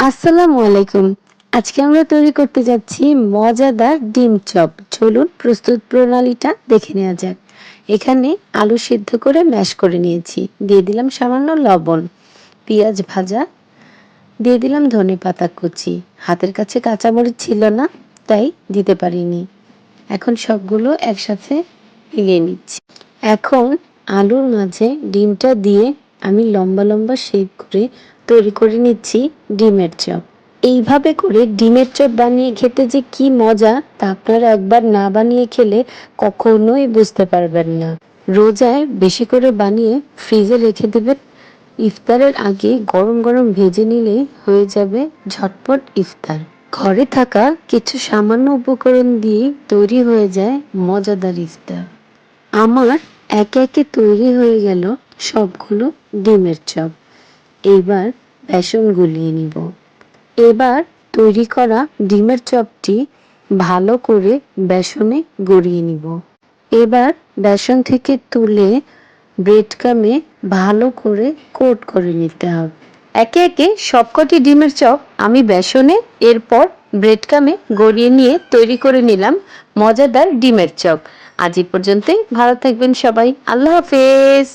আসসালামু আলাইকুম। আজকে আমরা তৈরি করতে যাচ্ছি মজাদার ডিম চপ। চলুন প্রস্তুত প্রণালীটা দেখে নেওয়া যাক। এখানে আলু সিদ্ধ করে ম্যাশ করে নিয়েছি। দিয়ে দিলাম সামান্য লবণ, পেঁয়াজ ভাজা, দিয়ে দিলাম ধনেপাতা কুচি। হাতের কাছে কাঁচামরিচ ছিল না, তাই দিতে পারিনি। এখন সবগুলো একসাথে মিলিয়ে নিচ্ছি। এখন আলুর মাঝে ডিমটা দিয়ে আমি লম্বা লম্বা শেপ করে তৈরি করে নিচ্ছি ডিমের চপ। এইভাবে করে ডিমের চপ বানিয়ে খেতে যে কি মজা তা আপনারা একবার না বানিয়ে খেলে কখনোই বুঝতে পারবেন না। রোজায় বেশি করে বানিয়ে ফ্রিজে রেখে দেবেন। ইফতারের আগে গরম গরম ভেজে নিলে হয়ে যাবে ঝটপট ইফতার। ঘরে থাকা কিছু সামান্য উপকরণ দিয়ে তৈরি হয়ে যায় মজাদার ইফতার। আমার একে একে তৈরি হয়ে গেল সবগুলো ডিমের চপ। এবার বেসন গুলিয়ে নিব। এবার তৈরি করা ডিমের চপটি ভালো করে বেসনে গড়িয়ে নিব। এবার বেসন থেকে তুলে ব্রেড ক্রামে ভালো করে কোট করে নিতে হবে। একে একে সবকটি ডিমের চপ আমি বেসনে এরপর ব্রেড ক্রামে গড়িয়ে নিয়ে তৈরি করে নিলাম মজাদার ডিমের চপ। আজ এই পর্যন্তই। ভালো থাকবেন সবাই। আল্লাহ হাফেজ।